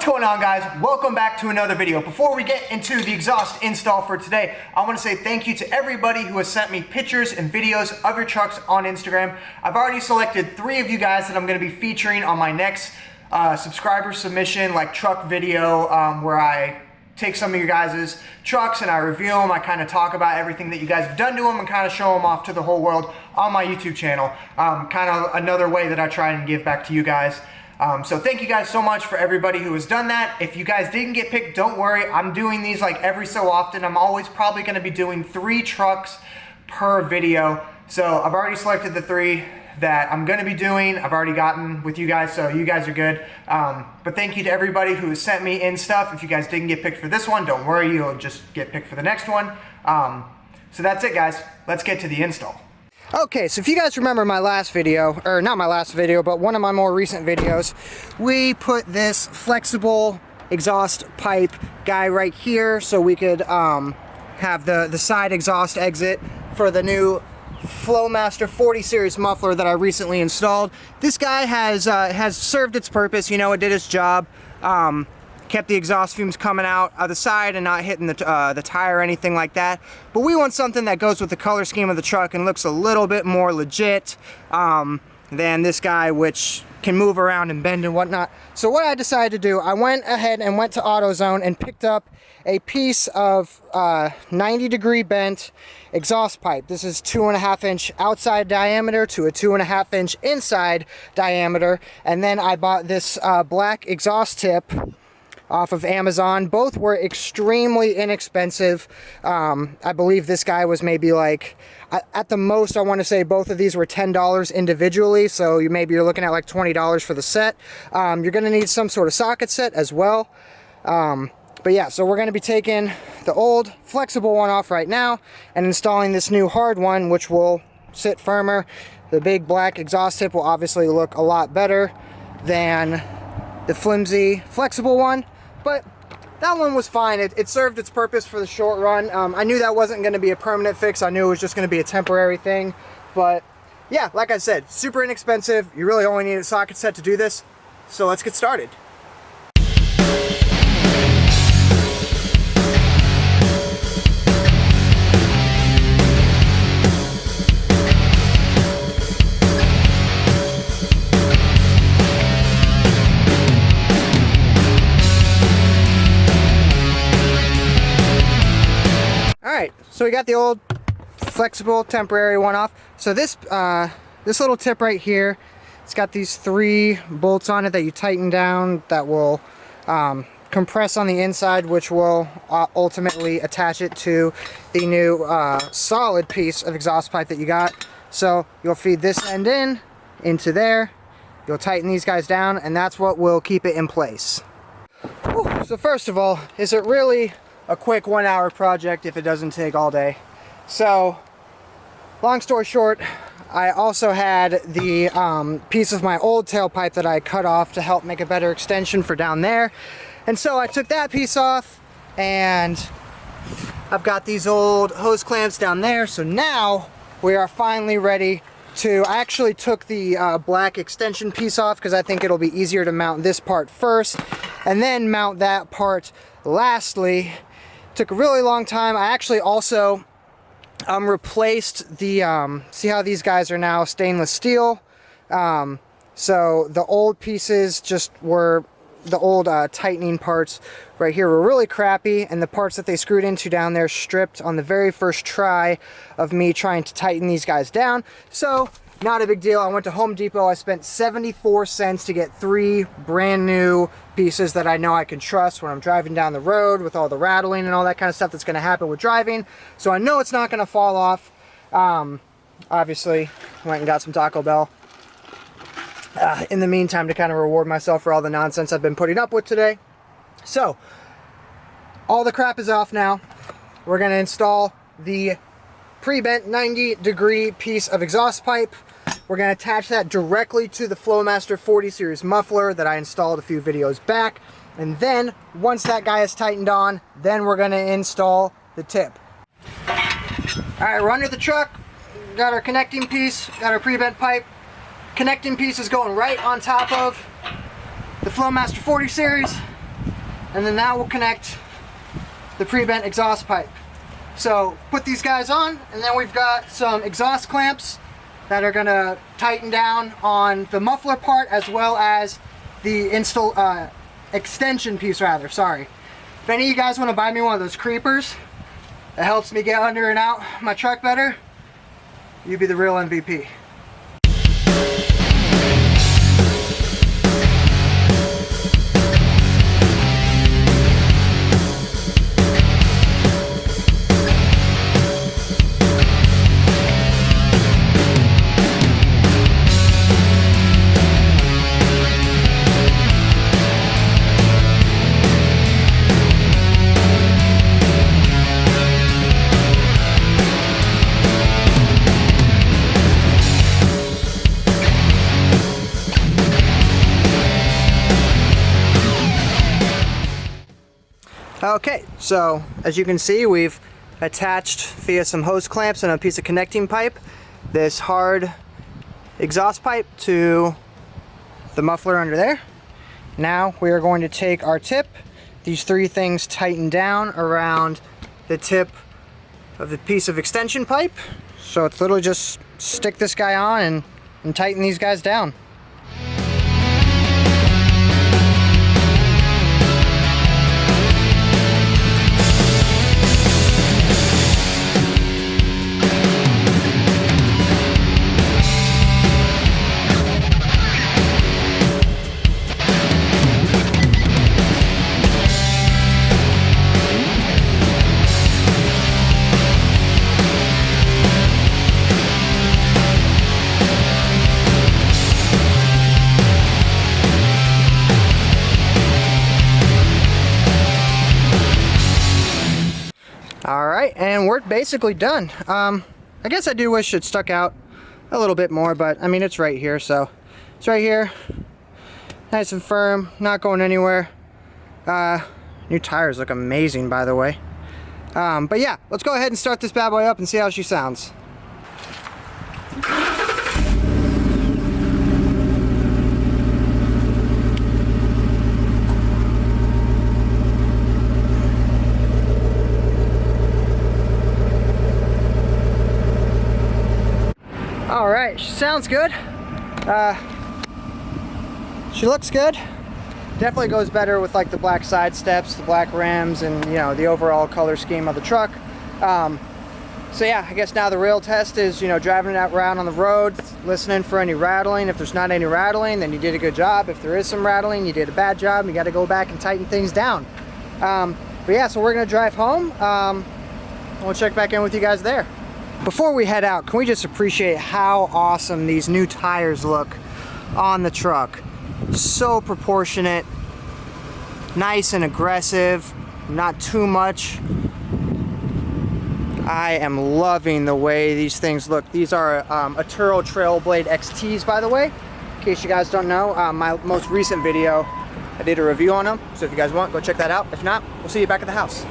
going on, guys? Welcome back to another video. Before we get into the exhaust install for today, I want to say thank you to everybody who has sent me pictures and videos of your trucks on Instagram. I've already selected 3 of you guys that I'm going to be featuring on my next subscriber submission, like truck video, where I take some of your guys' trucks and I review them. I kind of talk about everything that you guys have done to them and kind of show them off to the whole world on my YouTube channel. Kind of another way that I try and give back to you guys. So thank you guys so much for everybody who has done that. If you guys didn't get picked, don't worry. I'm doing these like every so often. I'm always probably going to be doing 3 trucks per video. So I've already selected the 3 that I'm going to be doing. I've already gotten with you guys, so you guys are good. But thank you to everybody who has sent me in stuff. If you guys didn't get picked for this one, don't worry. You'll just get picked for the next one. So that's it, guys. Let's get to the install. Okay, so if you guys remember my last video, or not my last video, but one of my more recent videos, we put this flexible exhaust pipe guy right here so we could have the side exhaust exit for the new Flowmaster 40 series muffler that I recently installed. This guy has served its purpose. You know, it did its job. Kept the exhaust fumes coming out of the side and not hitting the tire or anything like that. But we want something that goes with the color scheme of the truck and looks a little bit more legit than this guy, which can move around and bend and whatnot. So what I decided to do, I went ahead and went to AutoZone and picked up a piece of 90-degree bent exhaust pipe. This is 2.5 inch outside diameter to a 2.5 inch inside diameter. And then I bought this black exhaust tip off of Amazon. Both were extremely inexpensive. I believe this guy was maybe like, at the most, I want to say both of these were $10 individually, so you're looking at like $20 for the set. You're going to need some sort of socket set as well. But yeah, so we're going to be taking the old flexible one off right now and installing this new hard one, which will sit firmer. The big black exhaust tip will obviously look a lot better than the flimsy flexible one. But that one was fine. It served its purpose for the short run. I knew that wasn't going to be a permanent fix. I knew it was just going to be a temporary thing. But yeah, like I said, super inexpensive. You really only need a socket set to do this. So let's get started. Alright, so we got the old flexible temporary one off. So this little tip right here, it's got these 3 bolts on it that you tighten down that will compress on the inside, which will ultimately attach it to the new solid piece of exhaust pipe that you got. So you'll feed this end into there, you'll tighten these guys down, and that's what will keep it in place. Whew. So first of all, is it really a quick 1-hour project if it doesn't take all day? So long story short, I also had the piece of my old tailpipe that I cut off to help make a better extension for down there, and so I took that piece off and I've got these old hose clamps down there. So now we are finally ready to, I actually took the black extension piece off because I think it'll be easier to mount this part first and then mount that part lastly. Took a really long time. I actually also replaced the, see how these guys are now stainless steel? So the old pieces just were, the old tightening parts right here were really crappy, and the parts that they screwed into down there stripped on the very first try of me trying to tighten these guys down. So not a big deal. I went to Home Depot. I spent 74 cents to get 3 brand new pieces that I know I can trust when I'm driving down the road with all the rattling and all that kind of stuff that's going to happen with driving. So I know it's not going to fall off. Obviously, went and got some Taco Bell in the meantime to kind of reward myself for all the nonsense I've been putting up with today. So all the crap is off now. We're going to install the pre-bent 90-degree piece of exhaust pipe. We're going to attach that directly to the Flowmaster 40 series muffler that I installed a few videos back. And then, once that guy is tightened on, then we're going to install the tip. Alright, we're under the truck. Got our connecting piece, got our pre-bent pipe. Connecting piece is going right on top of the Flowmaster 40 series. and then now we'll connect the pre-bent exhaust pipe. So put these guys on, and then we've got some exhaust clamps that are gonna tighten down on the muffler part as well as the extension piece rather, sorry. If any of you guys wanna buy me one of those creepers that helps me get under and out my truck better, you'd be the real MVP. Okay, so as you can see, we've attached via some hose clamps and a piece of connecting pipe this hard exhaust pipe to the muffler under there. Now we are going to take our tip, these three things tighten down around the tip of the piece of extension pipe. So it's literally just stick this guy on and tighten these guys down. Alright, and we're basically done. I guess I do wish it stuck out a little bit more, but I mean, it's right here, so it's right here. Nice and firm, not going anywhere. New tires look amazing, by the way. But yeah, let's go ahead and start this bad boy up and see how she sounds. All right, she sounds good. She looks good. Definitely goes better with like the black side steps, the black rims, and you know, the overall color scheme of the truck. So yeah, I guess now the real test is, you know, driving it around on the road, listening for any rattling. If there's not any rattling, then you did a good job. If there is some rattling, you did a bad job. You got to go back and tighten things down. But yeah, so we're gonna drive home. We'll check back in with you guys there. Before we head out, can we just appreciate how awesome these new tires look on the truck? So proportionate, nice and aggressive, not too much. I am loving the way these things look. These are Aturo Trailblade XTs, by the way. In case you guys don't know, my most recent video, I did a review on them. So if you guys want, go check that out. If not, we'll see you back at the house.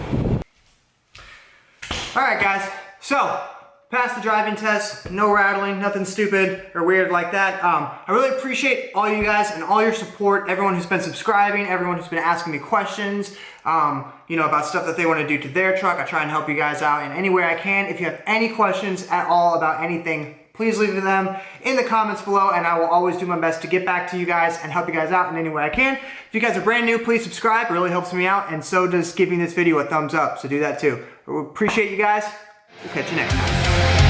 All right, guys. So, passed the driving test, no rattling, nothing stupid or weird like that. I really appreciate all you guys and all your support, everyone who's been subscribing, everyone who's been asking me questions, you know, about stuff that they want to do to their truck. I try and help you guys out in any way I can. If you have any questions at all about anything, please leave them in the comments below, and I will always do my best to get back to you guys and help you guys out in any way I can. If you guys are brand new, please subscribe. It really helps me out, and so does giving this video a thumbs up, so do that too. We appreciate you guys. We'll catch you next time.